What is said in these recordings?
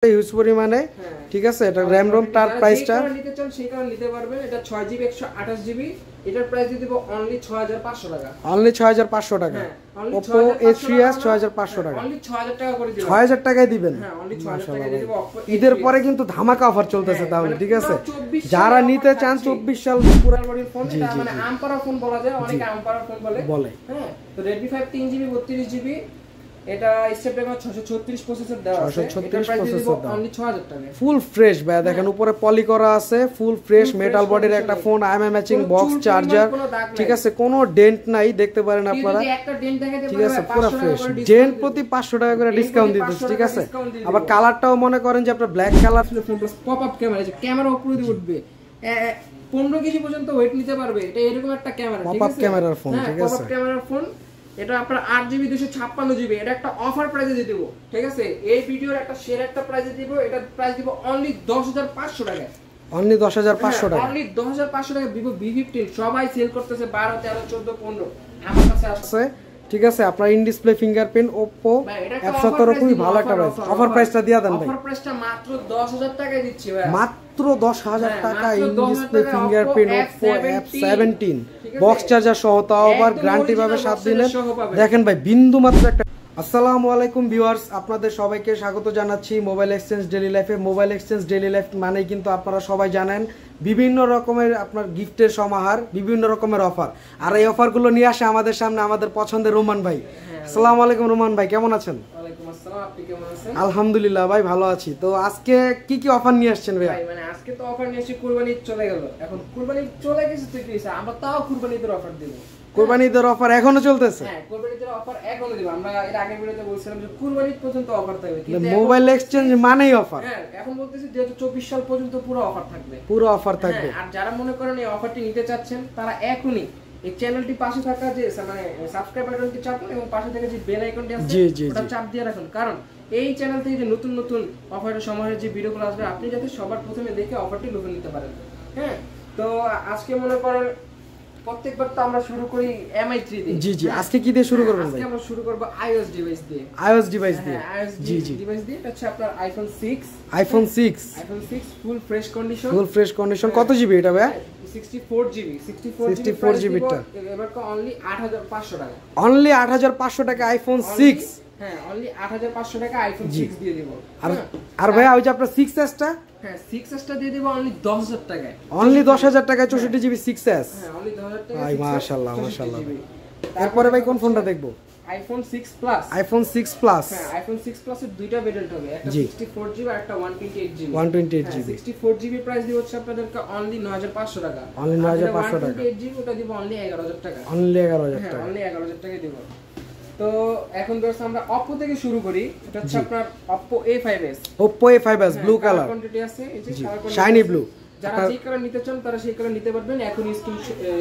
Huge পরিমাণে ঠিক আছে। এটা র‍্যাম রোম তার প্রাইসটা নিতে চান সেই কারণে নিতে পারবেন। এটা 6GB 128GB, এটার প্রাইস দিয়ে দেব অনলি 6500 টাকা। অনলি 6500 টাকা। Oppo A3s 6500 টাকা। অনলি 6000 টাকা করে দিবেন। 6000 টাকায় দিবেন। হ্যাঁ, অনলি 6000 টাকা দিয়ে দেব। ঈদের পরে কিন্তু ধামাকা অফার চলতেছে তাহলে ঠিক আছে। যারা নিতে চান 24 সাল পুরো বডির ফোন, এটা মানে আমপারা ফোন বলা যায়, অনেকে আমপারা ফোন বলে। হ্যাঁ, তো Redmi 5 3GB 32GB, এটা স্ন্যাপড্রাগন 636 প্রসেসর দেওয়া আছে। 636 প্রসেসর দাও অনলি 6000 টাকা। ফুল ফ্রেশ ভাই, দেখেন উপরে পলি করা আছে, ফুল ফ্রেশ মেটাল বডির একটা phone, IMEI matching box, charger ঠিক আছে, কোনো ডেন্ট নাই, দেখতে পারেন আপনারা একটা ডেন্ট দেখাতে ঠিক আছে, পুরো ফ্রেশ। ডেন্ট প্রতি 500 টাকা করে ডিসকাউন্ট দিতেছে ঠিক আছে। আবার কালারটাও মনে করেন যে আপনার black colour, phone plus pop up camera, যে ক্যামেরা উপরে দিয়ে উঠবে, 15 কেজি পর্যন্ত ওয়েট নিতে পারবে। এটা এরকম একটা ক্যামেরা ঠিক আছে, পপ আপ ক্যামেরার ফোন ঠিক আছে, পপ আপ ক্যামেরার ফোন। এটা আপনার 8GB 256GB, এটা একটা অফার প্রাইসে দিয়ে দেব ঠিক আছে। এই ভিডিওর একটা শেয়ার একটা প্রাইসে দিব, এটা প্রাইস দিব অনলি 10500 টাকা। অনলি 10500 টাকা। অনলি 10500 টাকা Vivo V15 সবাই সেল করতেছে 12 13 14 15, আমার কাছে আছে ঠিক আছে। আপনার in display fingerprint Oppo F17 খুবই ভালো একটা প্রাইস। অফার প্রাইসটা দিয়া দেন ভাই। অফার প্রাইসটা মাত্র 10000 টাকায় দিচ্ছি ভাই, মাত্র 10000 টাকা। In display fingerprint Oppo F17 box charger সহ, তাও আবার গ্যারান্টি পাবে 7 দিনের। দেখেন ভাই বিন্দু মাত্র একটা। আসসালামু আলাইকুম ভিউয়ার্স, আপনাদের সবাইকে স্বাগত জানাচ্ছি মোবাইল এক্সচেঞ্জ ডেইলি লাইফে। মোবাইল এক্সচেঞ্জ ডেইলি লাইফ মানেই কিন্তু আপনারা সবাই জানেন বিভিন্ন রকমের আপনার গিফটের সমাহার, বিভিন্ন রকমের অফার। আর এই অফারগুলো নিয়ে আসে আমাদের সামনে আমাদের পছন্দের রোমান ভাই। আসসালামু আলাইকুম রোমান ভাই, কেমন আছেন? ওয়ালাইকুম আসসালাম, আপনি কেমন আছেন? আলহামদুলিল্লাহ ভাই ভালো আছি। তো আজকে কি কি অফার নিয়ে আসছেন ভাই? মানে আজকে তো অফার নিয়ে এসে কুরবানি চলে গেল, এখন কুরবানি চলে গেছে তো কি হইছে, আমরা তাও কুরবানিদের অফার দেব। কুরবানিদের অফার এখনো চলতেছে? হ্যাঁ, কুরবানিদের অফার এখনো দেব। আমরা এর আগের ভিডিওতে বলছিলাম যে কুরবানি পর্যন্ত অফার থাকবে, কিন্তু মোবাইল এক্সচেঞ্জ মানেই অফার। হ্যাঁ, এখন বলতেছি যে 24 সাল পর্যন্ত পুরো অফার থাকবে, পুরো অফার থাকবে। আর যারা মনে করেন এই অফারটি নিতে চাচ্ছেন তারা এখনই এই চ্যানেলটি পাশে থাকা যে মানে সাবস্ক্রাইব বাটনটি চাপুন এবং পাশে থেকে যে বেল আইকনটি আছে ওটা চাপ দিয়ে রাখুন, কারণ এই চ্যানেল থেকে যে নতুন নতুন অফারের সময়ের যে ভিডিওগুলো আসবে আপনি যাতে সবার প্রথমে দেখে অফারটি লুফে নিতে পারেন। হ্যাঁ, তো আজকে মনে করেন প্রত্যেকবার তো আমরা শুরু করি MI 3 দিয়ে। জি জি, আজকে কি দিয়ে শুরু করবেন ভাই? আজকে আমরা শুরু করব iOS ডিভাইস দিয়ে। iOS ডিভাইস দিয়ে? জি জি, ডিভাইস দিয়ে। এটা হচ্ছে আপনার iPhone 6 full fresh condition. Full fresh condition. কত জিবি এটা ভাই? 64GB টা এবার তো অনলি 8500 টাকা। অনলি 8500 টাকা iPhone 6। হ্যাঁ, অনলি 8500 টাকা iPhone 6 দিয়ে দেব। আর ভাই ওই যে আপনার 6s টা? হ্যাঁ, 6s টা দিয়ে দেব অনলি 10000 টাকায়। অনলি 10000 টাকায় 64GB 6s। হ্যাঁ, অনলি 10000 টাকা। ভাই মাশাআল্লাহ মাশাআল্লাহ। তারপরে ভাই কোন ফোনটা দেখবো? iPhone 6 Plus। iPhone 6 Plus। হ্যাঁ, iPhone 6 Plus এর দুইটা ভেরিয়েন্ট হবে, একটা 64GB আর একটা 128GB। 128GB। 64GB প্রাইস দিব হচ্ছে আপনাদেরকে অনলি 9500 টাকা। অনলি 9500 টাকা। 128GB ওটা দিব অনলি 11000 টাকা। অনলি 11000 টাকা। হ্যাঁ, অনলি 11000 টাকা দিব। তো এখন দর্শক আমরা Oppo থেকে শুরু করি। এটা হচ্ছে আপনার Oppo A5s। Oppo A5s blue colour quantity আছে, এই যে কালার শাইনি ব্লু। যারা যে কালার নিতে চান তারা সেই কালার নিতে পারবেন। এখন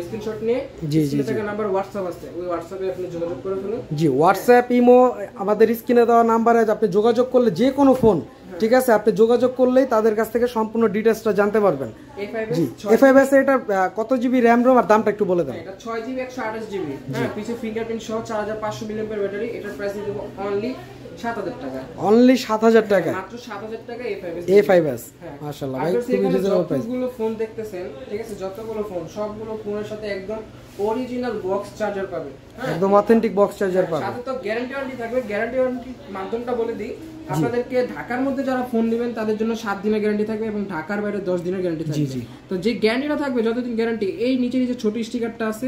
স্ক্রিনশট নিয়ে জি জি, থেকে নাম্বার WhatsApp আছে, ওই WhatsApp-এ আপনি যোগাযোগ করে ফেলুন। জি, WhatsApp ইমো আমাদের স্ক্রিনে দেওয়া নম্বরে আপনি যোগাযোগ করলে যে কোনো ফোন ঠিক আছে, আপনি যোগাযোগ করলেই তাদের কাছ থেকে সম্পূর্ণ ডিটেইলসটা জানতে পারবেন। A5s এটা কত জিবি র‍্যাম রোম আর দামটা একটু বলে দেন। এটা 6GB 128GB। হ্যাঁ, পিছে ফিঙ্গারপ্রিন্ট সহ 4500 mAh ব্যাটারি। এটার প্রাইস দেব অনলি 7000 টাকা। অনলি 7000 টাকা। মাত্র 7000 টাকা A5s। মাশাআল্লাহ ভাই, খুবই রিজনেবল প্রাইস। যতগুলো ফোন দেখতেছেন ঠিক আছে, যতগুলো ফোন সবগুলো ফোনের সাথে একদম অরিজিনাল বক্স চার্জার পাবে। একদম অথেন্টিক বক্স চার্জার পাবে। সাথে তো গ্যারান্টি ওয়ারেন্টি থাকবে। গ্যারান্টি ওয়ারেন্টি মাধ্যমটা বলে দিই আপনাদেরকে, ঢাকার মধ্যে যারা ফোন নেবেন তাদের জন্য 7 দিনের গ্যারান্টি থাকবে এবং ঢাকার বাইরে 10 দিনের গ্যারান্টি থাকবে। তো যে গ্যারান্টিটা থাকবে যতদিন গ্যারান্টি, এই নিচে নিচে ছোট স্টিকারটা আছে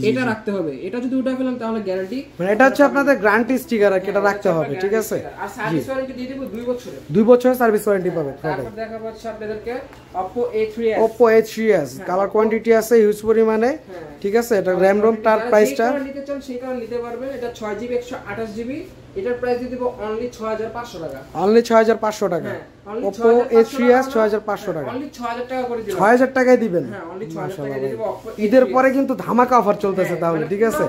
এটা রাখতে হবে। এটা যদি উঠে ফেলেন তাহলে গ্যারান্টি, মানে এটা হচ্ছে আপনাদের গ্যারান্টি স্টিকার, আর এটা রাখতে হবে ঠিক আছে। আর সার্ভিস ওয়ারেন্টি দিয়ে দেব 2 বছরের। 2 বছরের সার্ভিস ওয়ারেন্টি পাবেন। তারপর দেখাবো হচ্ছে আপনাদেরকে Oppo A3s। Oppo A3s colour quantity আছে হিউজ পরিমাণে ঠিক আছে। এটা র‍্যাম রোম তার প্রাইসটা নিতে চান সেই কারণে নিতে পারবেন। এটা 6GB 128GB, এটার প্রাইস দিয়ে দেব অনলি 6500 টাকা। অনলি 6500 টাকা। Oppo A3s 6500 টাকা। অনলি 6000 টাকা করে দিবেন। 6000 টাকায় দিবেন। হ্যাঁ, অনলি 6000 টাকা দিয়ে দেব। ঈদের পরে কিন্তু ধামাকা অফার চলতেছে তাহলে ঠিক আছে।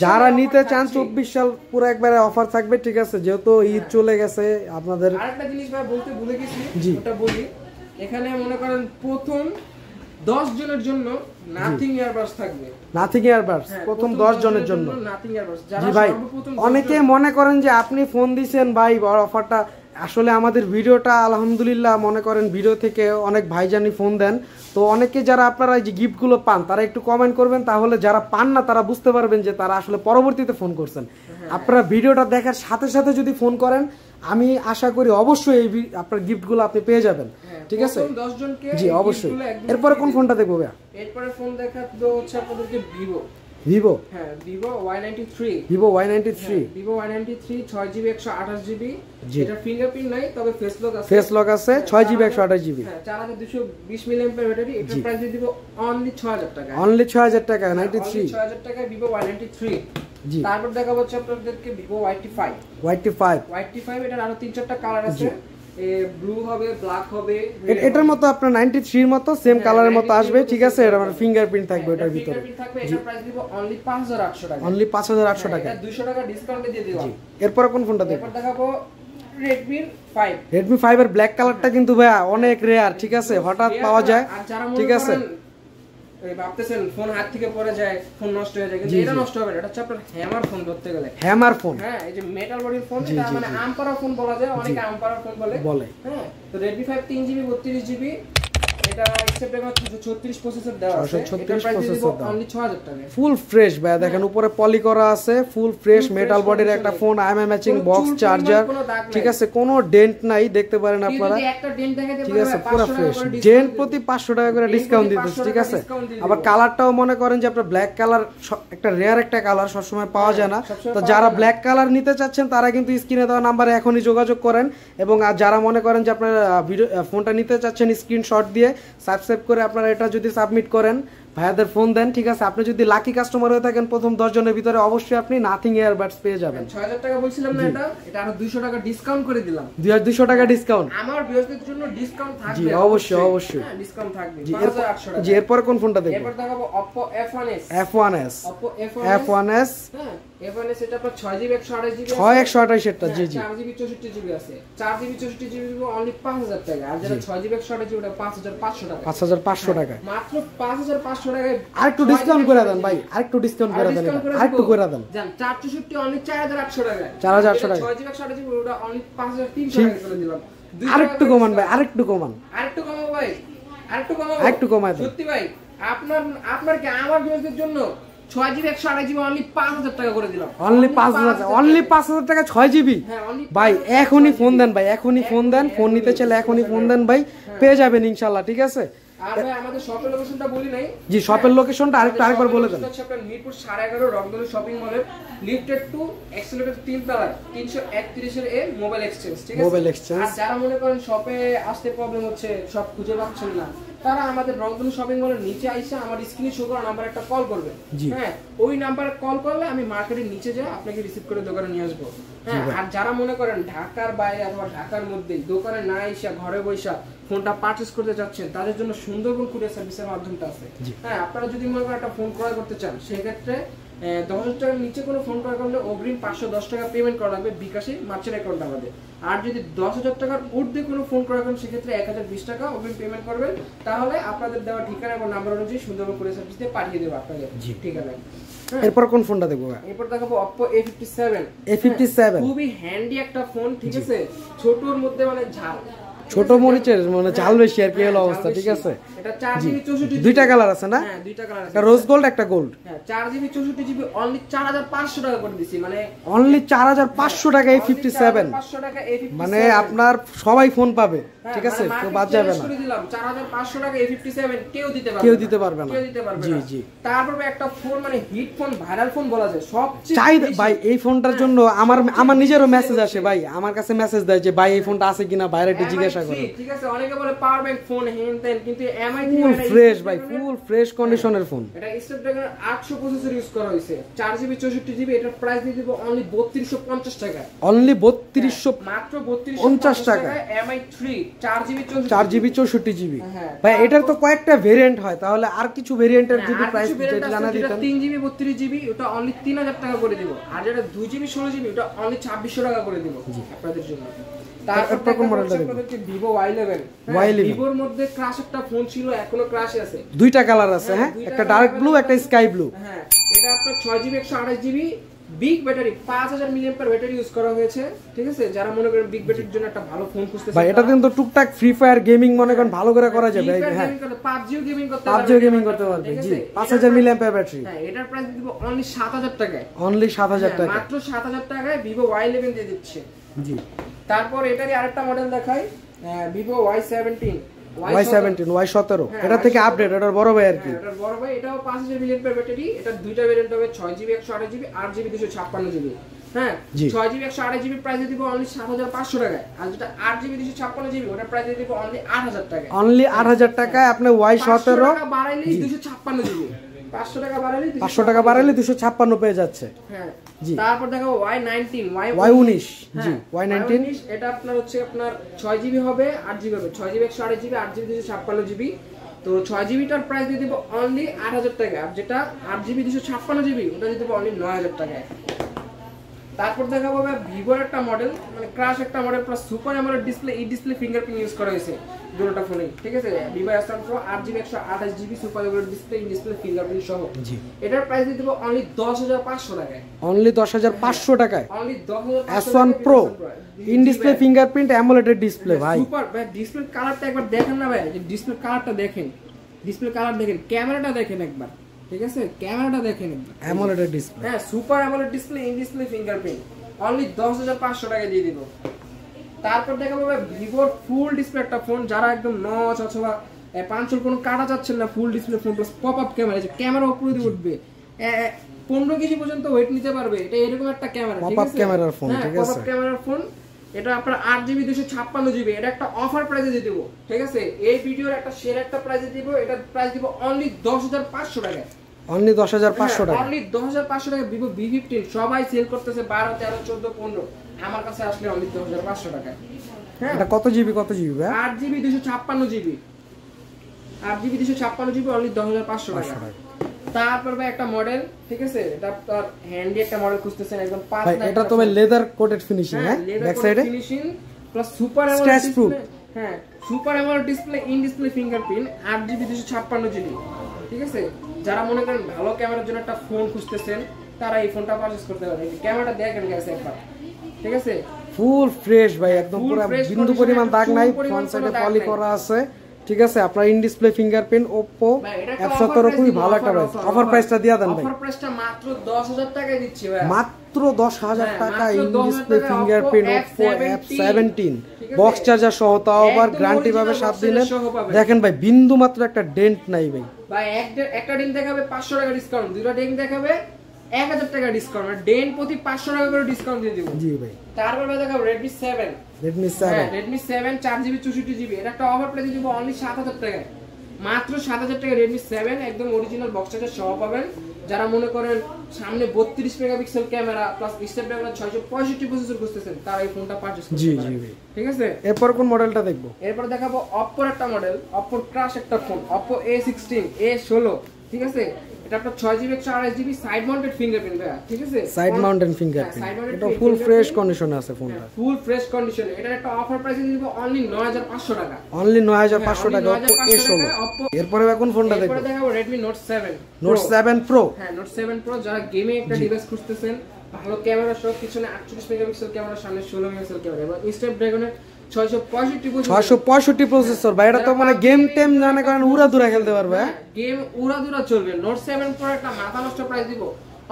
যারা নিতে চান 24 সাল পুরো একবারে অফার থাকবে ঠিক আছে, যেহেতু ঈদ চলে গেছে আপনাদের। আরেকটা জিনিস ভাই বলতে ভুলে গেছি, ওটা বলি। এখানে মনে করেন প্রথম 10 জনের জন্য নাথিং ইয়ারবাডস থাকবে। নাথিং ইয়ারবাডস প্রথম 10 জনের জন্য নাথিং ইয়ারবাডস। যারা জি ভাই, সর্বপ্রথম অনেকে মনে করেন যে আপনি ফোন দিবেন ভাই অফারটা আসলে আমাদের ভিডিওটা আলহামদুলিল্লাহ মনে করেন ভিডিও থেকে অনেক ভাইজানি ফোন দেন, তো অনেকে যারা আপনারা এই যে গিফটগুলো পান তারা একটু কমেন্ট করবেন, তাহলে যারা পান না তারা বুঝতে পারবেন যে তারা আসলে পরবর্তীতে ফোন করছেন। আপনারা ভিডিওটা দেখার সাথে সাথে যদি ফোন করেন আমি আশা করি অবশ্যই এই আপনার গিফটগুলো আপনি পেয়ে যাবেন, ঠিক আছে? 10 জনকে জি অবশ্যই। এরপরে কোন ফোনটা দেখবো ভাইয়া? এরপরে ফোন দেখাবো হচ্ছে আপনাদেরকে ভিভো। হ্যাঁ Vivo Y93। Vivo Y93 6GB 128GB। এটা ফিঙ্গারপ্রিন্ট নাই, তবে ফেস লক আছে 6GB 128GB। হ্যাঁ 4220 mAh ব্যাটারি। এটা প্রাইস দিয়ে দিব অনলি 6000 টাকা। অনলি 6000 টাকা 93 6000 টাকায় ভিভো Y93। জি তারপর দেখাবো হচ্ছে আপনাদেরকে ভিভো Y85। এটার আরো 3-4টা কালার আছে, ব্লু হবে, ব্ল্যাক হবে। এটার মতো আপনার 93 এর মতো সেম কালারের মতো আসবে, ঠিক আছে? এটা মানে ফিঙ্গারপ্রিন্ট থাকবে এটার ভিতরে। এটার প্রাইস দিব অনলি 5800 টাকা। অনলি 5800 টাকা। এটা 200 টাকা ডিসকাউন্টে দিয়ে দিলাম। এরপর কোন ফোনটা দেখব? এরপর দেখাবো Redmi 5 এর ব্ল্যাক কালারটা কিন্তু ভাই অনেক রেয়ার, ঠিক আছে? হঠাৎ পাওয়া যায়, ঠিক আছে? ভাবতেছেন ফোন হাত থেকে পড়ে যায়, ফোন নষ্ট হয়ে যায়, কিন্তু এটা নষ্ট হবে না। এটা হচ্ছে আপনার হ্যামার ফোন ধরতে গেলে। হ্যামার ফোন, হ্যাঁ এই যে মেটাল বডির ফোন, এটা মানে আমপারা ফোন বলা যায়, অনেকে আমপারা ফোন বলে। হ্যাঁ তো Redmi 5 3GB 32GB। এটা Snapdragon 36 প্রসেসর দেওয়া আছে। এটা প্রাইস দিব অনলি 6000 টাকা। ফুল ফ্রেশ ভাই, দেখেন উপরে পলি করা আছে, ফুল ফ্রেশ মেটাল বডির একটা phone, IMEI matching box, charger, ঠিক আছে? কোনো ডেন্ট নাই, দেখতে পারেন আপনারা, ঠিক আছে? পুরো ফ্রেশ। জেন প্রতি 500 টাকা করে ডিসকাউন্ট দিতেছে, ঠিক আছে? আবার কালারটাও মনে করেন যে আপনার ব্ল্যাক কালার একটা রেয়ার একটা কালার, সবসময় পাওয়া যায় না। তো যারা ব্ল্যাক কালার নিতে চাচ্ছেন তারা কিন্তু স্ক্রিনে দেওয়া নাম্বারে এখনই যোগাযোগ করেন, এবং আর যারা মনে করেন যে আপনারা ফোনটা নিতে চাচ্ছেন স্ক্রিনশট দিয়ে সাবস্ক্রাইব করে আপনারা এটা যদি সাবমিট করেন, ভাইয়াদের ফোন দেন, ঠিক আছে? আপনি যদি লাকি কাস্টমার হয়ে থাকেন প্রথম 10 জনের ভিতরে, অবশ্যই আপনি নাথিং ইয়ারবাডস পেয়ে যাবেন। 6000 টাকা বলছিলাম না, এটা আরো 200 টাকা ডিসকাউন্ট করে দিলাম। 200 টাকা ডিসকাউন্ট আমার ভিউয়ারদের জন্য ডিসকাউন্ট থাকবে। জি অবশ্যই হ্যাঁ ডিসকাউন্ট থাকবে 5800 টাকা। জি এরপর কোন ফোনটা দেখব? এরপর দেখাবো Oppo F1s। Oppo F1s হ্যাঁ F1s এটা আপনার 6GB 128GB 6128 এটা। জি 4GB 64GB আছে। 4GB 64GB দিব অনলি 5000 টাকা, আর যেটা 6GB 128GB ওটা 5500 টাকা। 5500 টাকা মাত্র 5500 টাকায়। আরেকটু ডিসকাউন্ট করে দেন ভাই, আরেকটু ডিসকাউন্ট করে দেন, আরেকটু করে দেন। জান 464 অনলি 4800 টাকা। 4800 টাকা। 6GB 128GB ওটা অনলি 5300 টাকা করে দিলাম। আরেকটু কমান ভাই, আরেকটু কমান। আরেকটু কমাবো ভাই, আরেকটু কমাবো। আরেকটু কমায় দেন সত্যি ভাই, আপনার কি আমার ভিউয়ারদের জন্য 6GB 128GB অনলি 5000 টাকা করে দিলাম। অনলি 5000 টাকা 6GB। ভাই এখনই ফোন দেন ভাই, এখনই ফোন দেন। ফোন নিতে চাইলে এখনই ফোন দেন ভাই, পেয়ে যাবেন ইনশাআল্লাহ, ঠিক আছে? আর ভাই আমাদের শপের লোকেশনটা বলি নাই। জি শপের লোকেশনটা আরেকবার বলে দেন। হচ্ছে আপনার মিরপুর 11.5 রংধনু শপিং মলের লিফটেড 2 এক্সেলেটর 3 তলায় 331 এর এ মোবাইল এক্সচেঞ্জ, ঠিক আছে? Mobile exchange. আর যারা মনে করেন শপে আসতে প্রবলেম হচ্ছে, সব খুঁজে পাচ্ছেন না, তারা আমাদের রংধনু শপিং মলের নিচে আইসা আমার স্ক্রিনে শো করা নাম্বারে একটা কল করবে। হ্যাঁ ওই নাম্বারে কল করলে আমি মার্কেটের নিচে যাই আপনাকে রিসিভ করে দোকানে নিয়ে আসবো। হ্যাঁ আর যারা মনে করেন ঢাকার বাইরে অথবা ঢাকার মধ্যে দোকানে না আইসা ঘরে বসে ফোনটা পারচেজ করতে চাচ্ছেন, তাদের জন্য সুন্দরবন কুরিয়ার সার্ভিসের মাধ্যমটা আছে। হ্যাঁ আপনারা যদি মনে করেন একটা ফোন ক্রয় করতে চান, সেক্ষেত্রে 10,000 টাকার নিচে কোনো ফোন ক্রয় করলে অগ্রিম 510 টাকা পেমেন্ট করা লাগবে বিকাশে মার্চেন্ট অ্যাকাউন্ট আমাদের। আর যদি 10,000 টাকার ঊর্ধ্বে কোনো ফোন ক্রয় করেন, সেক্ষেত্রে 1020 টাকা অগ্রিম পেমেন্ট করবেন, তাহলে আপনাদের দেওয়া ঠিকানা এবং নাম্বার অনুযায়ী সুন্দরবন কুরিয়ার সার্ভিস দিয়ে পাঠিয়ে দেবো আপনাদের ঠিকানায়। এরপর কোন ফোনটা দেখবো? এরপর দেখাবো Oppo A57। খুবই হ্যান্ডি একটা ফোন, ঠিক আছে? ছোটর মধ্যে মানে ঝাল, ছোট মরিচের মানে ঝাল বেশি আর কি হলো অবস্থা, ঠিক আছে? এটা 4GB 64GB দুইটা কালার আছে না? হ্যাঁ দুইটা কালার আছে, একটা রোজ গোল্ড একটা গোল্ড। হ্যাঁ 4GB 64GB অনলি 4500 টাকা করে দিছি, মানে অনলি 4500 টাকা A57। মানে আপনার সবাই ফোন পাবে, ঠিক আছে? কেউ বাদ যাবে না। 4500 টাকা A57 কেউ দিতে পারবে না। জি জি। তারপরে একটা ফোন মানে হিট ফোন, ভাইরাল ফোন বলা যায় সবচেয়ে চাহিদা ভাই। এই ফোনটার জন্য আমার নিজেরও মেসেজ আসে ভাই, আমার কাছে মেসেজ দেয় যে ভাই এই ফোনটা আছে কিনা, বাইরে একটু জিজ্ঞাসা করো, ঠিক আছে? অনেকে বলে পাওয়ার ব্যাংক ফোন হেনতেন, কিন্তু MI ফুল ফ্রেশ ভাই, ফুল ফ্রেশ কন্ডিশনের ফোন। এটা Snapdragon 800 প্রসেসর ইউজ করা হয়েছে, 4GB 64GB। এটার প্রাইস দিয়ে দিব অনলি 3250 টাকা। অনলি 3200, মাত্র 3250 টাকা। MI3 4GB 64GB। ভাই এটার তো কয়েকটা ভেরিয়েন্ট হয়, তাহলে আর কিছু ভেরিয়েন্টের যদি প্রাইস জানা দিতেন। 3GB 32GB ওটা অনলি 3000 টাকা করে দিব, আর যেটা 2GB 16GB ওটা অনলি 2600 টাকা করে দিব আপনাদের জন্য। তারপর কোন মডেলটা দেখব? Vivo Y11। Vivoর মধ্যে ক্রাশ একটা ফোন ছিল, এখনো ক্রাশ আছে। দুইটা কালার আছে, হ্যাঁ একটা ডার্ক ব্লু একটা স্কাই ব্লু। হ্যাঁ এটা আপনার 6GB 128GB big battery 5000 milliampere battery use করা হয়েছে, ঠিক আছে। যারা মনে করেন বিগ ব্যাটারির জন্য একটা ভালো ফোন খুঁজতেছেন ভাই, এটা কিন্তু টুকটাক ফ্রি ফায়ার গেমিং মনে করেন ভালো করে করা যাবে। হ্যাঁ, পাবজিও গেমিং করতে পারবে, পাবজিও গেমিং করতে পারবে। জি, 5000 মিলিঅ্যাম্পিয়ার ব্যাটারি। হ্যাঁ, এটার প্রাইস দিব অনলি 7000 টাকায়। অনলি 7000 টাকা, মাত্র 7000 টাকায় Vivo Y11 দিয়ে দিচ্ছে। জি। তারপর এটারই আরেকটা মডেল দেখাই, Vivo Y17, Y17 এটা থেকে আপডেট, এটার বড় ভাই আর কি। এটার বড় ভাই, এটাও 5000 মিলিঅ্যাম্পিয়ার ব্যাটারি। এটার দুইটা ভেরিয়েন্ট হবে, 6GB 128GB, 8GB 256GB। হ্যাঁ, 6GB 128GB প্রাইস দিব অনলি 7500 টাকায়, আর যেটা 8GB 256GB ওটার প্রাইস দিব অনলি 8000 টাকায়। অনলি 8000 টাকায় আপনি Y17 টাকা বাড়াইলেই 256GB, 500 টাকা বাড়াইলেই 256 পেয়ে যাচ্ছে। হ্যাঁ, জি। তারপর দেখাবো Y19, Y19, জি, Y19 এটা আপনার হচ্ছে আপনার 6GB হবে, 8GB হবে, 6GB 128GB, 8GB 256GB। তো 6GB টার প্রাইস দিয়ে দিব অনলি 8000 টাকা, আর যেটা 8GB 256GB ওটা দিয়ে দিব অনলি 9000 টাকায়। তারপর দেখাবো ভিভোর একটা মডেল, মানে ক্রাশ একটা model plus super AMOLED display, এই ডিসপ্লে ফিঙ্গারপ্রিন্ট ইউজ করা হয়েছে দুটোটা ফোনে, ঠিক আছে। Vivo S1 Pro 8GB 128GB super AMOLED display, এই ডিসপ্লে ফিঙ্গারপ্রিন্ট সহ। জি, এটার প্রাইস দিয়ে দেব অনলি 10500 টাকায়। অনলি 10500 টাকায় only 10500 S1 Pro in display fingerprint AMOLED display. ভাই সুপার, ভাই ডিসপ্লে কালারটা একবার দেখেন না ভাই, যে ডিসপ্লে কালারটা দেখেন, ডিসপ্লে কালার দেখেন, ক্যামেরাটা দেখেন একবার, ঠিক আছে, ক্যামেরাটা দেখেন একবার, অ্যামোলেড ডিসপ্লে। হ্যাঁ, super AMOLED display, in display fingerprint, only 10500 টাকায় দিয়ে দিব। তারপর দেখাবো ভাই ভিভোর ফুল ডিসপ্লে একটা ফোন, যারা একদম নচ অথবা পাঁচল কোনো কাটা যাচ্ছেন না, full display phone plus pop up camera, যে ক্যামেরা উপরে দিয়ে উঠবে, 15 কেজি পর্যন্ত ওয়েট নিতে পারবে, এটা এরকম একটা ক্যামেরা, ঠিক আছে, পপ আপ ক্যামেরার ফোন, ঠিক আছে, পপ আপ ক্যামেরার ফোন। এটা আপনার 8GB 256GB, এটা একটা অফার প্রাইসে দিয়ে দিব, ঠিক আছে। এই ভিডিওর একটা শেয়ার একটা প্রাইসে দিব, এটা প্রাইস দিব অনলি 10500 টাকায়। অনলি 10500 টাকা, অনলি 10500 টাকা। Vivo V15 সবাই সেল করতেছে 12, 13, 14, 15, আমার কাছে আসলে অনলি 10500 টাকা। হ্যাঁ, এটা কত জিবি ভাই? 8GB 256GB, 8GB 256GB only 10500 টাকা। তারপর ভাই একটা মডেল, ঠিক আছে, এটা তার হ্যান্ডি একটা মডেল খুঁজতেছেন, একদম পাঁচ না, এটা তো ভাই লেদার কোটেড ফিনিশিং, হ্যাঁ, ব্যাক সাইডে finishing plus super AMOLED display. হ্যাঁ, super AMOLED display, in display fingerprint, 8GB 256GB, ঠিক আছে। যারা মনে করেন ভালো ক্যামেরার জন্য একটা ফোন খুঁজতেছেন, তারা এই ফোনটা পারচেজ করতে পারেন। ক্যামেরাটা দেখেন গেছে একবার, ঠিক আছে, ফুল ফ্রেশ ভাই, একদম পুরো বিন্দু পরিমাণ দাগ নাই, ফ্রন্ট সাইডে পলি করা আছে, ঠিক আছে। আপনার in display fingerprint Oppo F17 খুবই ভালো একটা প্রাইস। অফার প্রাইসটা দিয়া দেন ভাই। অফার প্রাইসটা মাত্র 10000 টাকায় দিচ্ছি ভাই, মাত্র 10000 টাকা in display fingerprint Oppo F17 box charger সহ, তাও আবার গ্যারান্টি পাবে 7 দিনের। দেখেন ভাই, বিন্দু মাত্র একটা ডেন্ট নাই ভাই। ভাই একটা ডেন্ট দেখাবে 500 টাকা ডিসকাউন্ট, দুটো ডেন্ট দেখাবে 1000 টাকা ডিসকাউন্ট, আর ডেন্ট প্রতি 500 টাকা করে ডিসকাউন্ট দিয়ে দিব। জি ভাই। তারপর ভাই দেখাবো Redmi 7, Redmi 7 4GB 64GB, এটা একটা অফার প্রাইসে দিব অনলি 7000 টাকায়, মাত্র 7000 টাকা। Redmi 7 একদম অরিজিনাল বক্স চার্জার সহ পাবেন। যারা মনে করেন সামনে 32 megapixel camera plus Snapdragon 665 processor খুঁজতেছেন, তারা এই ফোনটা পারচেজ করতে পারেন। জি জি, ঠিক আছে। এরপর কোন মডেলটা দেখবো? এরপর দেখাবো Oppo একটা মডেল, Oppo ক্রাশ একটা ফোন, Oppo A16, A16, ঠিক আছে। এটা আপনার 6GB 128GB side mounted fingerprint ভাই, ঠিক আছে, সাইড মাউন্টেড ফিঙ্গারপ্রিন্ট, এটা ফুল ফ্রেশ কন্ডিশনে আছে ফোনটা, ফুল ফ্রেশ কন্ডিশনে। এটা একটা অফার প্রাইসে দিব অনলি 9500 টাকা, অনলি 9500 টাকা Oppo A16। এরপরে কোন ফোনটা দেখবো? এরপর দেখাবো Redmi Note 7, Note 7 Pro। হ্যাঁ, Note 7 Pro, যারা গেমিং একটা ডিভাইস খুঁজতেছেন, ভালো ক্যামেরা সহ, পিছনে 48 মেগাপিক্সেল ক্যামেরা, সামনে 16 মেগাপিক্সেল ক্যামেরা, এবং স্ন্যাপড্রাগনের 665 প্রসেসর ভাই, এটা তো মানে গেম টেম জানে কারণ উড়াদুরা খেলতে পারবে, গেম উড়াদুরা চলবে। Note 7 Pro একটা মাথা নষ্ট প্রাইস দিব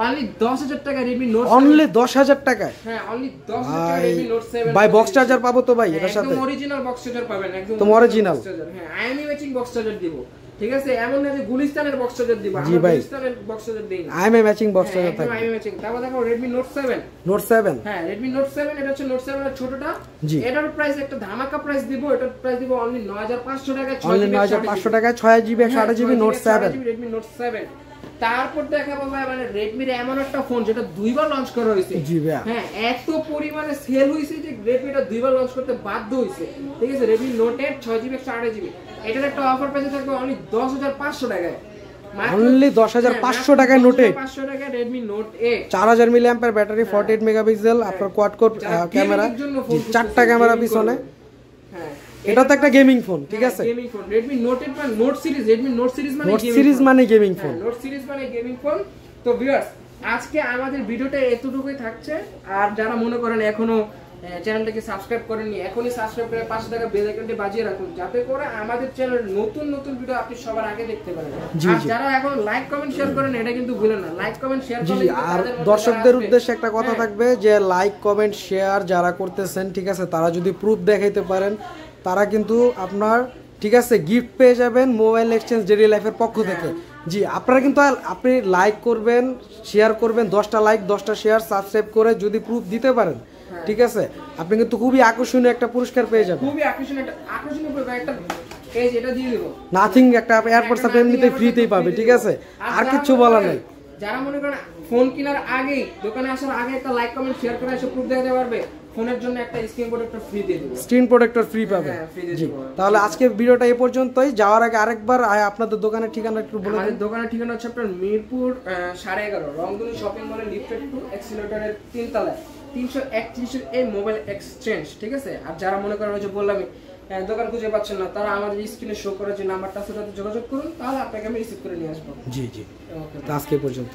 অনলি 10000 টাকা Redmi Note 7, অনলি 10000 টাকায়। হ্যাঁ, অনলি 10000 টাকা Redmi Note 7 ভাই। বক্স চার্জার পাবো তো ভাই এটার সাথে? একদম অরিজিনাল বক্স চার্জার পাবেন, একদম অরিজিনাল। হ্যাঁ, IMEI ম্যাচিং বক্স চার্জার দিব, ঠিক আছে। এমন না যে গুলিস্তানের বক্স চার্জার দিব, আমরা গুলিস্তানের বক্স চার্জার দেই না, IMEI ম্যাচিং বক্স চার্জার থাকবে, IMEI ম্যাচিং। তারপর দেখো Redmi Note 7, হ্যাঁ, Redmi Note 7, এটা হচ্ছে Note 7 এর ছোটটা। এটার প্রাইস একটা ধামাকা প্রাইস দিব, এটার প্রাইস দিব অনলি 9500 টাকা, অনলি 9500 টাকা 6GB 128GB Note 7, Redmi Note 7। তারপর দেখাবো ভাই মানে Redmi এর এমন একটা ফোন যেটা দুইবার লঞ্চ করা হয়েছে। জি ভাই, হ্যাঁ, এত পরিমাণে সেল হইছে যে Redmi এটা দুইবার লঞ্চ করতে বাধ্য হইছে, ঠিক আছে। Redmi Note 8 6GB 128GB, এটার একটা অফার প্রাইসে থাকবে অনলি 10500 টাকায়, অনলি 10500 টাকায় Note 8, 500 টাকা Redmi Note 8, 4000 milliampere battery, 48 megapixel, আপনার কোয়াড কোর ক্যামেরা, 4টা ক্যামেরা পিছনে। হ্যাঁ, এটা তো একটা গেমিং ফোন, ঠিক আছে, গেমিং ফোন। Redmi Note 8 মানে Note series, Redmi Note series মানে গেমিং ফোন, Note সিরিজ মানে গেমিং ফোন। তো ভিউয়ার্স, আজকে আমাদের ভিডিওটা এতটুকুই থাকছে। আর যারা মনে করেন এখনো চ্যানেলটাকে সাবস্ক্রাইব করেননি, এখনই সাবস্ক্রাইব করে পাশে থাকা বেল আইকনটি বাজিয়ে রাখুন, যাতে করে আমাদের চ্যানেলের নতুন নতুন ভিডিও আপনি সবার আগে দেখতে পারেন। আর যারা এখন লাইক কমেন্ট শেয়ার করেন, এটা কিন্তু ভুলেন না, লাইক কমেন্ট শেয়ার করলে আর দর্শকদের উদ্দেশ্যে একটা কথা থাকবে যে লাইক কমেন্ট শেয়ার যারা করতেছেন, ঠিক আছে, তারা যদি প্রুফ দেখাইতে পারেন তারা কিন্তু আপনার, ঠিক আছে, গিফট পেয়ে যাবেন মোবাইল এক্সচেঞ্জ ডেইলি লাইফের পক্ষ থেকে। জি, আপনারা কিন্তু আপনি লাইক করবেন, শেয়ার করবেন, 10টা লাইক 10টা শেয়ার সাবস্ক্রাইব করে যদি প্রুফ দিতে পারেন, ঠিক আছে, আপনি কিন্তু খুবই আকর্ষণীয় একটা পুরস্কার পেয়ে যাবেন। খুবই আকর্ষণীয় একটা এই যেটা দিয়ে দেব, নাথিং একটা এয়ারপোর্ট সাথে এমনিতেই ফ্রিতেই পাবে, ঠিক আছে, আর কিছু বলা নাই। যারা মনে করেন ফোন কেনার আগে, দোকানে আসার আগে একটা লাইক কমেন্ট শেয়ার করে এসে প্রুফ দেখাতে পারবে, ফোনের জন্য একটা স্ক্রিন প্রোটেক্টর ফ্রি দিয়ে দেব, স্ক্রিন প্রোটেক্টর ফ্রি পাবে। জি, তাহলে আজকে ভিডিওটা এই পর্যন্তই। যাওয়ার আগে আরেকবার আপনাদের দোকানের ঠিকানা একটু বলে দিন। আমাদের দোকানের ঠিকানা হচ্ছে আপনার মিরপুর 11.5 রংধনু শপিং মলের লিফটেড 2 এক্সিলেটরের 3 তলায় 331 এর মোবাইল এক্সচেঞ্জ, ঠিক আছে। আর যারা মনে করেন যে বললাম দোকান খুঁজে পাচ্ছেন না, তারা আমাদের স্ক্রিনে শো করা যে নাম্বারটা আছে তাতে যোগাযোগ করুন, তাহলে আপনাকে আমি রিসিভ করে নিয়ে আসবো। জি জি, আজকে পর্যন্ত।